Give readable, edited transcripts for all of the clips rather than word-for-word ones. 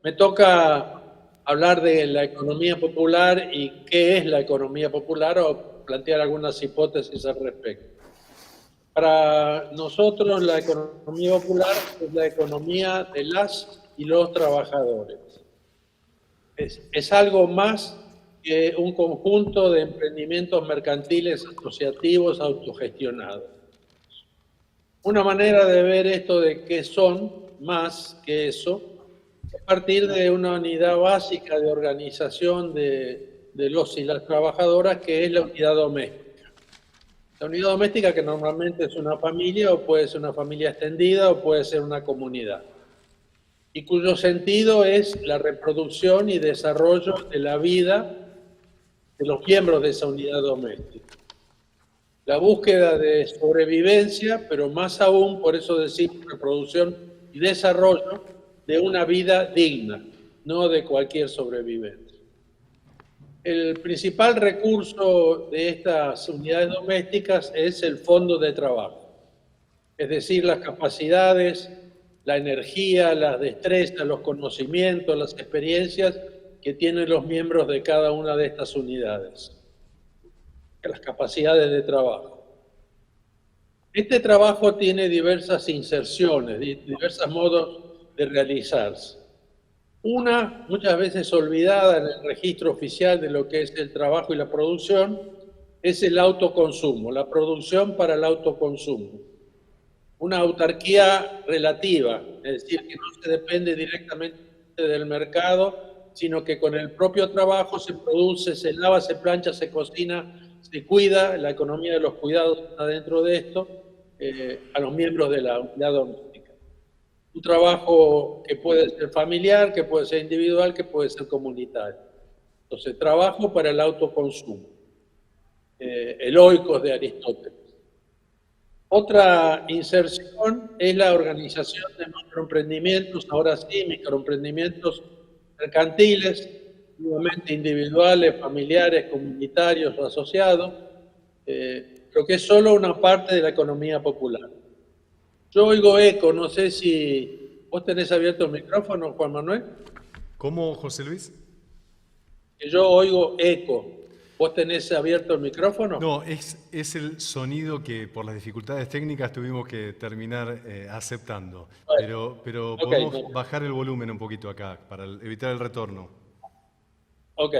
Me toca hablar de la economía popular y qué es la economía popular o plantear algunas hipótesis al respecto. Para nosotros la economía popular es la economía de las y los trabajadores. Es algo más que un conjunto de emprendimientos mercantiles asociativos autogestionados. Una manera de ver esto de qué son más que eso a partir de una unidad básica de organización de los y las trabajadoras, que es la unidad doméstica. La unidad doméstica, que normalmente es una familia, o puede ser una familia extendida, o puede ser una comunidad, y cuyo sentido es la reproducción y desarrollo de la vida de los miembros de esa unidad doméstica. La búsqueda de sobrevivencia, pero más aún, por eso decimos reproducción y desarrollo de una vida digna, no de cualquier sobrevivencia. El principal recurso de estas unidades domésticas es el fondo de trabajo, es decir, las capacidades, la energía, las destrezas, los conocimientos, las experiencias que tienen los miembros de cada una de estas unidades, las capacidades de trabajo. Este trabajo tiene diversas inserciones, diversos modos de realizarse. Una, muchas veces olvidada en el registro oficial de lo que es el trabajo y la producción, es el autoconsumo, la producción para el autoconsumo. Una autarquía relativa, es decir, que no se depende directamente del mercado, sino que con el propio trabajo se produce, se lava, se plancha, se cocina, se cuida, la economía de los cuidados está dentro de esto, a los miembros de la unidad doméstica. Un trabajo que puede ser familiar, que puede ser individual, que puede ser comunitario. Entonces, trabajo para el autoconsumo. El oikos de Aristóteles. Otra inserción es la organización de microemprendimientos, ahora sí, microemprendimientos mercantiles, nuevamente individuales, familiares, comunitarios o asociados, pero que es solo una parte de la economía popular. Yo oigo eco, no sé si vos tenés abierto el micrófono, Juan Manuel. ¿Cómo, José Luis? Que yo oigo eco. ¿Vos tenés abierto el micrófono? No, es el sonido que por las dificultades técnicas tuvimos que terminar aceptando. Bueno, Pero ok, podemos no. bajar el volumen un poquito acá para evitar el retorno. Ok.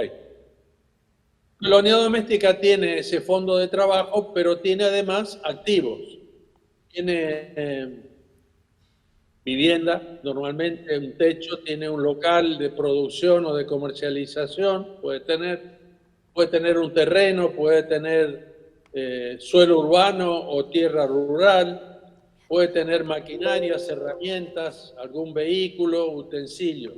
La unidad doméstica tiene ese fondo de trabajo, pero tiene además activos. Tiene vivienda, normalmente un techo, tiene un local de producción o de comercialización, puede tener un terreno, puede tener suelo urbano o tierra rural, puede tener maquinarias, herramientas, algún vehículo, utensilios.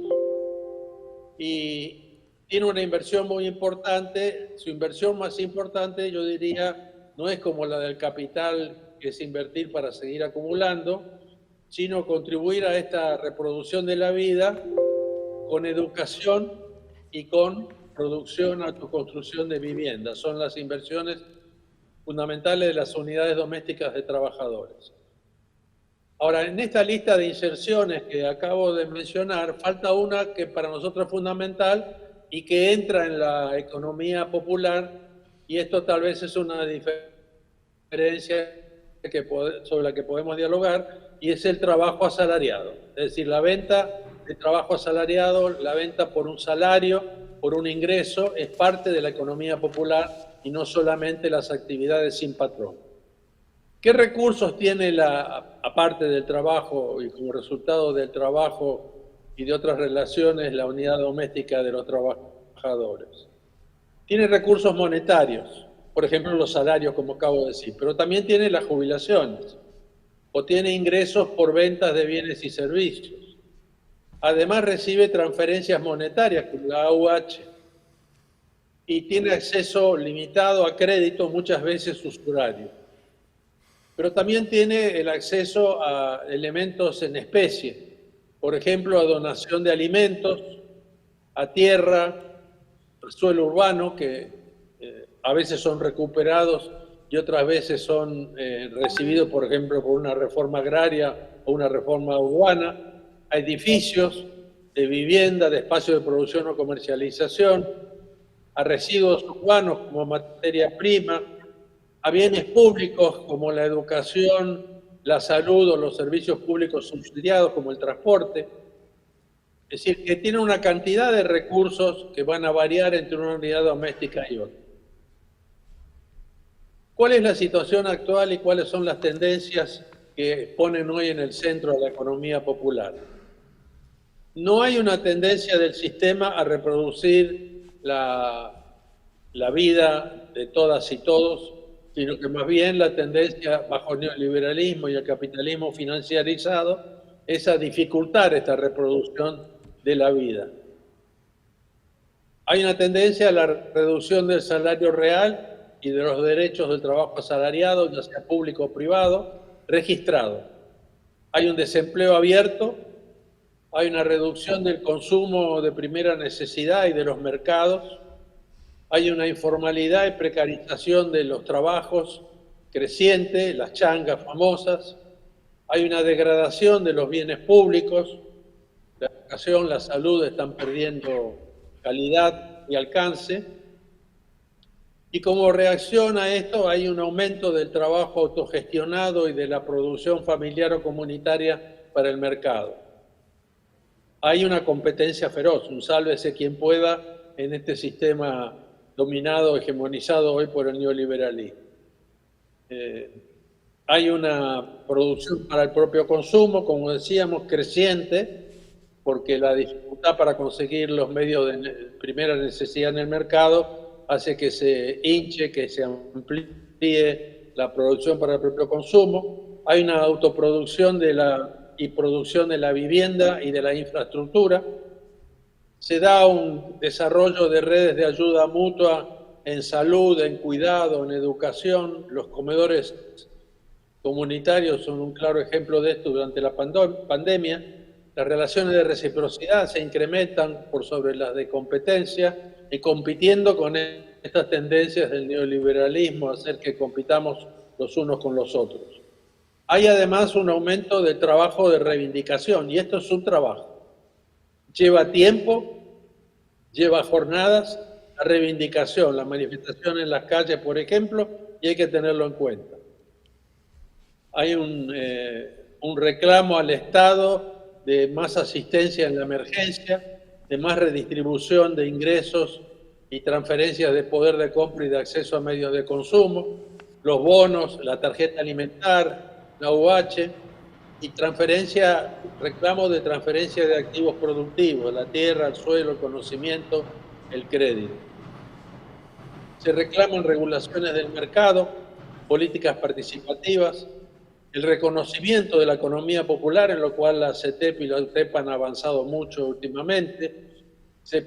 Y tiene una inversión muy importante. Su inversión más importante, yo diría, no es como la del capital, que es invertir para seguir acumulando, sino contribuir a esta reproducción de la vida con educación y con producción, autoconstrucción de viviendas. Son las inversiones fundamentales de las unidades domésticas de trabajadores. Ahora, en esta lista de inserciones que acabo de mencionar, falta una que para nosotros es fundamental y que entra en la economía popular, y esto tal vez es una diferencia sobre la que podemos dialogar, y es el trabajo asalariado. Es decir, la venta de trabajo asalariado, la venta por un salario, por un ingreso, es parte de la economía popular y no solamente las actividades sin patrón. ¿Qué recursos tiene aparte del trabajo y como resultado del trabajo y de otras relaciones, la unidad doméstica de los trabajadores? Tiene recursos monetarios, por ejemplo los salarios, como acabo de decir, pero también tiene las jubilaciones o tiene ingresos por ventas de bienes y servicios. Además recibe transferencias monetarias como la AUH y tiene acceso limitado a crédito, muchas veces usurario. Pero también tiene el acceso a elementos en especie, por ejemplo, a donación de alimentos, a tierra, a suelo urbano, que a veces son recuperados y otras veces son recibidos, por ejemplo, por una reforma agraria o una reforma urbana, a edificios, de vivienda, de espacios de producción o comercialización, a residuos urbanos como materia prima, a bienes públicos como la educación, la salud o los servicios públicos subsidiados como el transporte. Es decir, que tiene una cantidad de recursos que van a variar entre una unidad doméstica y otra. ¿Cuál es la situación actual y cuáles son las tendencias que ponen hoy en el centro de la economía popular? No hay una tendencia del sistema a reproducir la vida de todas y todos, sino que más bien la tendencia bajo el neoliberalismo y el capitalismo financiarizado es a dificultar esta reproducción de la vida. Hay una tendencia a la reducción del salario real y de los derechos del trabajo asalariado, ya sea público o privado, registrado. Hay un desempleo abierto, hay una reducción del consumo de primera necesidad y de los mercados, hay una informalidad y precarización de los trabajos creciente, las changas famosas, hay una degradación de los bienes públicos, la educación, la salud están perdiendo calidad y alcance. Y como reacción a esto hay un aumento del trabajo autogestionado y de la producción familiar o comunitaria para el mercado. Hay una competencia feroz, un sálvese quien pueda en este sistema dominado, hegemonizado hoy por el neoliberalismo. Hay una producción para el propio consumo, como decíamos, creciente, porque la dificultad para conseguir los medios de primera necesidad en el mercado hace que se hinche, que se amplíe la producción para el propio consumo. Hay una autoproducción y producción de la vivienda y de la infraestructura. Se da un desarrollo de redes de ayuda mutua en salud, en cuidado, en educación. Los comedores comunitarios son un claro ejemplo de esto durante la pandemia. Las relaciones de reciprocidad se incrementan por sobre las de competencia y compitiendo con estas tendencias del neoliberalismo a hacer que compitamos los unos con los otros. Hay además un aumento del trabajo de reivindicación y esto es un trabajo. Lleva tiempo, lleva jornadas, la reivindicación, la manifestación en las calles, por ejemplo, y hay que tenerlo en cuenta. Hay un reclamo al Estado de más asistencia en la emergencia, de más redistribución de ingresos y transferencias de poder de compra y de acceso a medios de consumo, los bonos, la tarjeta alimentar, la UH, y reclamos de transferencia de activos productivos, la tierra, el suelo, el conocimiento, el crédito. Se reclaman regulaciones del mercado, políticas participativas, el reconocimiento de la economía popular, en lo cual la CETEP y la UTEP han avanzado mucho últimamente. Se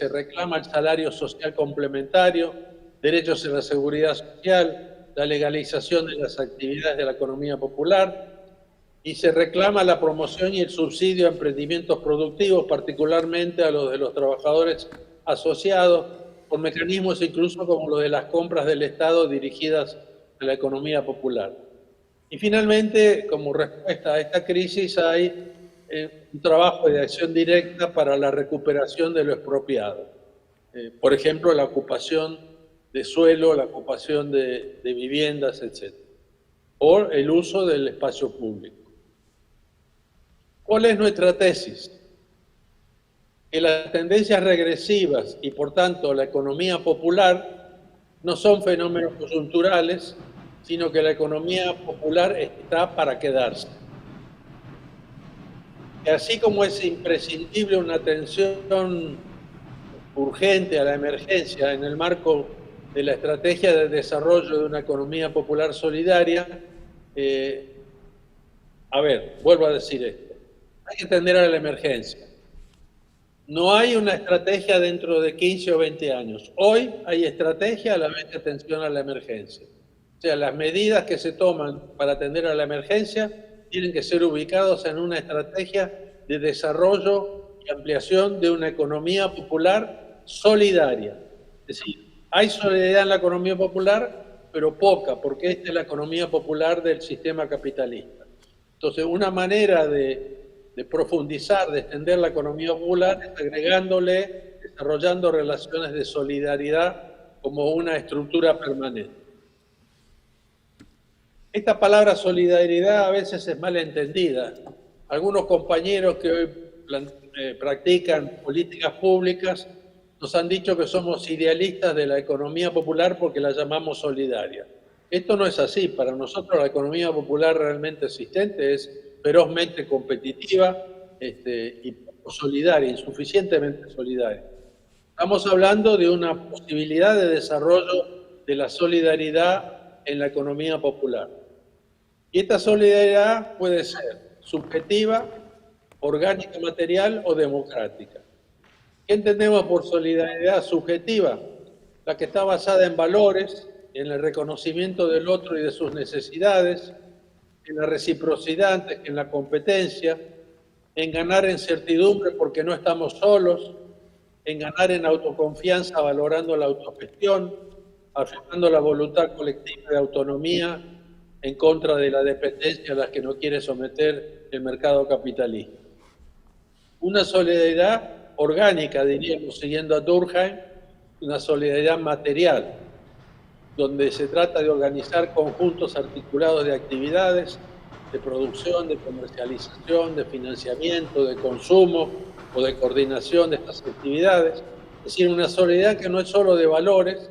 reclama el salario social complementario, derechos en la seguridad social, la legalización de las actividades de la economía popular, y se reclama la promoción y el subsidio a emprendimientos productivos, particularmente a los de los trabajadores asociados, por mecanismos incluso como los de las compras del Estado dirigidas a la economía popular. Y finalmente, como respuesta a esta crisis, hay un trabajo de acción directa para la recuperación de lo expropiado. Por ejemplo, la ocupación de suelo, la ocupación de viviendas, etc. O el uso del espacio público. ¿Cuál es nuestra tesis? Que las tendencias regresivas y, por tanto, la economía popular no son fenómenos coyunturales, sino que la economía popular está para quedarse. Y así como es imprescindible una atención urgente a la emergencia en el marco de la estrategia de desarrollo de una economía popular solidaria, vuelvo a decir esto, hay que atender a la emergencia. No hay una estrategia dentro de 15 o 20 años. Hoy hay estrategia a la vez que atención a la emergencia. O sea, las medidas que se toman para atender a la emergencia tienen que ser ubicados en una estrategia de desarrollo y ampliación de una economía popular solidaria. Es decir, hay solidaridad en la economía popular, pero poca, porque esta es la economía popular del sistema capitalista. Entonces, una manera de de profundizar, de extender la economía popular, es agregándole, desarrollando relaciones de solidaridad como una estructura permanente. Esta palabra solidaridad a veces es mal entendida. Algunos compañeros que hoy practican políticas públicas nos han dicho que somos idealistas de la economía popular porque la llamamos solidaria. Esto no es así. Para nosotros la economía popular realmente existente es ferozmente competitiva y poco solidaria, insuficientemente solidaria. Estamos hablando de una posibilidad de desarrollo de la solidaridad en la economía popular. Y esta solidaridad puede ser subjetiva, orgánica material o democrática. ¿Qué entendemos por solidaridad subjetiva? La que está basada en valores, en el reconocimiento del otro y de sus necesidades, en la reciprocidad, en la competencia, en ganar en certidumbre porque no estamos solos, en ganar en autoconfianza valorando la autogestión, afirmando la voluntad colectiva de autonomía en contra de la dependencia a la que nos quiere someter el mercado capitalista. Una solidaridad orgánica, diríamos, siguiendo a Durkheim, una solidaridad material, donde se trata de organizar conjuntos articulados de actividades, de producción, de comercialización, de financiamiento, de consumo o de coordinación de estas actividades. Es decir, una solidaridad que no es solo de valores,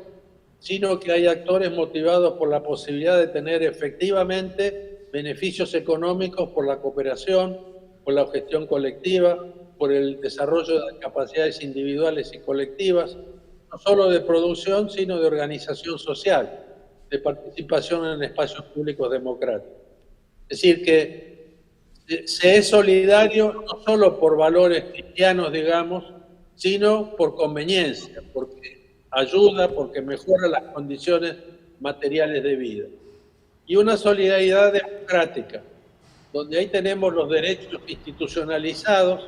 sino que hay actores motivados por la posibilidad de tener efectivamente beneficios económicos por la cooperación, por la gestión colectiva, por el desarrollo de capacidades individuales y colectivas, no solo de producción, sino de organización social, de participación en espacios públicos democráticos. Es decir, que se es solidario no solo por valores cristianos, digamos, sino por conveniencia, porque ayuda, porque mejora las condiciones materiales de vida. Y una solidaridad democrática, donde ahí tenemos los derechos institucionalizados,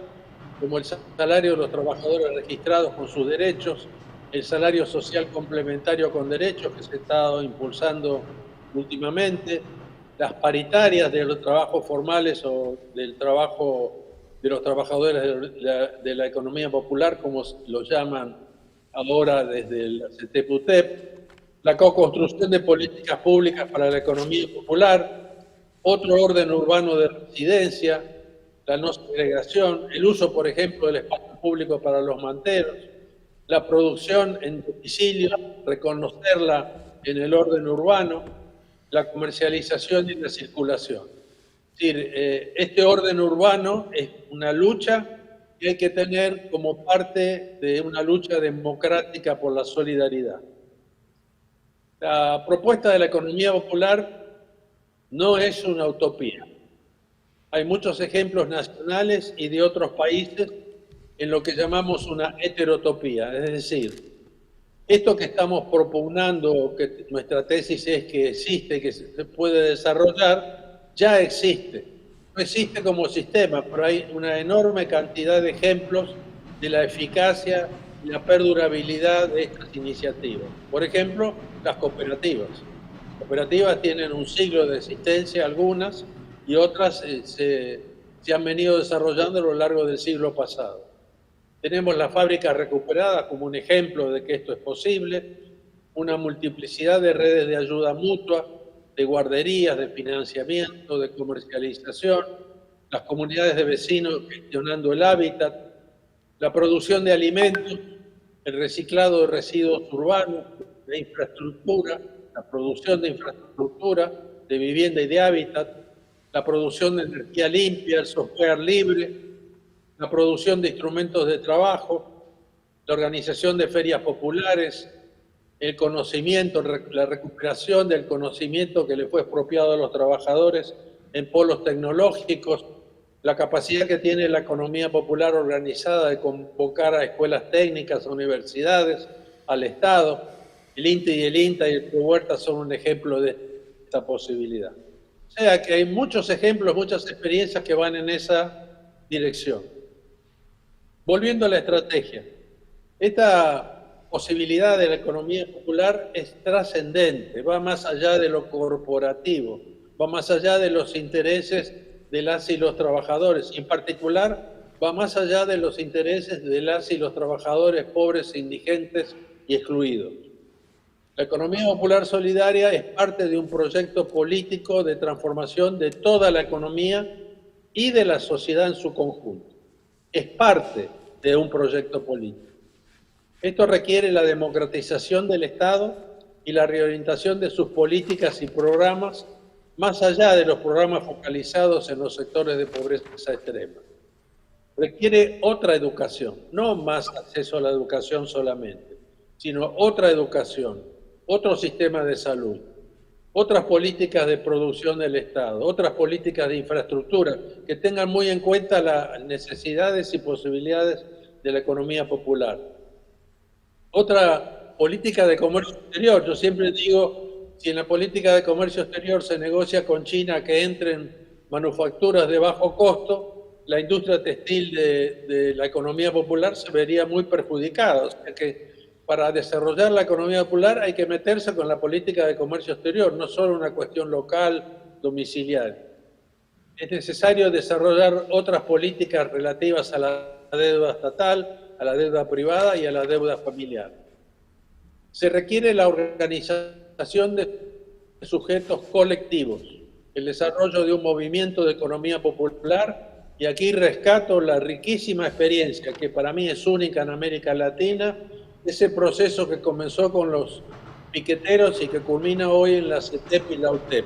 como el salario de los trabajadores registrados con sus derechos, el salario social complementario con derechos que se ha estado impulsando últimamente, las paritarias de los trabajos formales o del trabajo de los trabajadores de la economía popular, como lo llaman ahora desde el CETEP-UTEP, la co-construcción de políticas públicas para la economía popular, otro orden urbano de residencia, la no segregación, el uso, por ejemplo, del espacio público para los manteros, la producción en domicilio, reconocerla en el orden urbano, la comercialización y la circulación. Es decir, este orden urbano es una lucha que hay que tener como parte de una lucha democrática por la solidaridad. La propuesta de la economía popular no es una utopía. Hay muchos ejemplos nacionales y de otros países en lo que llamamos una heterotopía, es decir, esto que estamos propugnando, que nuestra tesis es que existe, que se puede desarrollar, ya existe. No existe como sistema, pero hay una enorme cantidad de ejemplos de la eficacia y la perdurabilidad de estas iniciativas. Por ejemplo, las cooperativas. Las cooperativas tienen un siglo de existencia, algunas, y otras se han venido desarrollando a lo largo del siglo pasado. Tenemos las fábricas recuperadas como un ejemplo de que esto es posible, una multiplicidad de redes de ayuda mutua, de guarderías, de financiamiento, de comercialización, las comunidades de vecinos gestionando el hábitat, la producción de alimentos, el reciclado de residuos urbanos, de infraestructura, la producción de infraestructura, de vivienda y de hábitat, la producción de energía limpia, el software libre, la producción de instrumentos de trabajo, la organización de ferias populares, el conocimiento, la recuperación del conocimiento que le fue expropiado a los trabajadores en polos tecnológicos, la capacidad que tiene la economía popular organizada de convocar a escuelas técnicas, a universidades, al Estado. El INTE y el INTA y el ProHuerta son un ejemplo de esta posibilidad. O sea que hay muchos ejemplos, muchas experiencias que van en esa dirección. Volviendo a la estrategia, esta posibilidad de la economía popular es trascendente, va más allá de lo corporativo, va más allá de los intereses de las y los trabajadores. En particular, va más allá de los intereses de las y los trabajadores pobres, indigentes y excluidos. La economía popular solidaria es parte de un proyecto político de transformación de toda la economía y de la sociedad en su conjunto. Es parte de un proyecto político. Esto requiere la democratización del Estado y la reorientación de sus políticas y programas más allá de los programas focalizados en los sectores de pobreza extrema. Requiere otra educación, no más acceso a la educación solamente, sino otra educación, otro sistema de salud, otras políticas de producción del Estado, otras políticas de infraestructura que tengan muy en cuenta las necesidades y posibilidades de la economía popular. Otra política de comercio exterior. Yo siempre digo, si en la política de comercio exterior se negocia con China que entren manufacturas de bajo costo, la industria textil de la economía popular se vería muy perjudicada. O sea que para desarrollar la economía popular hay que meterse con la política de comercio exterior, no solo una cuestión local, domiciliaria. Es necesario desarrollar otras políticas relativas a la deuda estatal, a la deuda privada y a la deuda familiar. Se requiere la organización de sujetos colectivos, el desarrollo de un movimiento de economía popular, y aquí rescato la riquísima experiencia, que para mí es única en América Latina, ese proceso que comenzó con los piqueteros y que culmina hoy en la CETEP y la UTEP.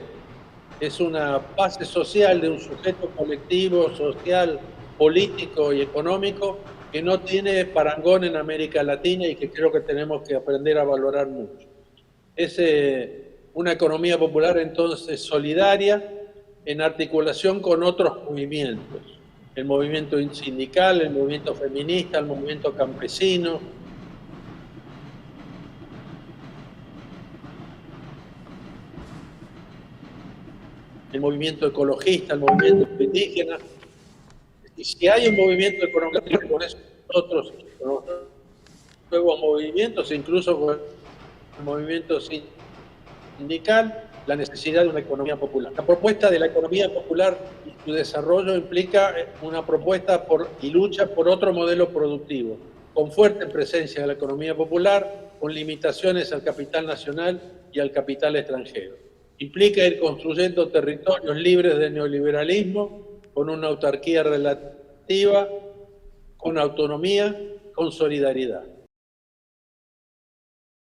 Es una base social de un sujeto colectivo, social, político y económico que no tiene parangón en América Latina y que creo que tenemos que aprender a valorar mucho. Es una economía popular entonces solidaria en articulación con otros movimientos, el movimiento sindical, el movimiento feminista, el movimiento campesino, el movimiento ecologista, el movimiento indígena. Y si hay un movimiento económico con esos otros nuevos movimientos, incluso con el movimiento sindical, la necesidad de una economía popular. La propuesta de la economía popular y su desarrollo implica una propuesta y lucha por otro modelo productivo, con fuerte presencia de la economía popular, con limitaciones al capital nacional y al capital extranjero. Implica ir construyendo territorios libres del neoliberalismo, con una autarquía relativa, con autonomía, con solidaridad.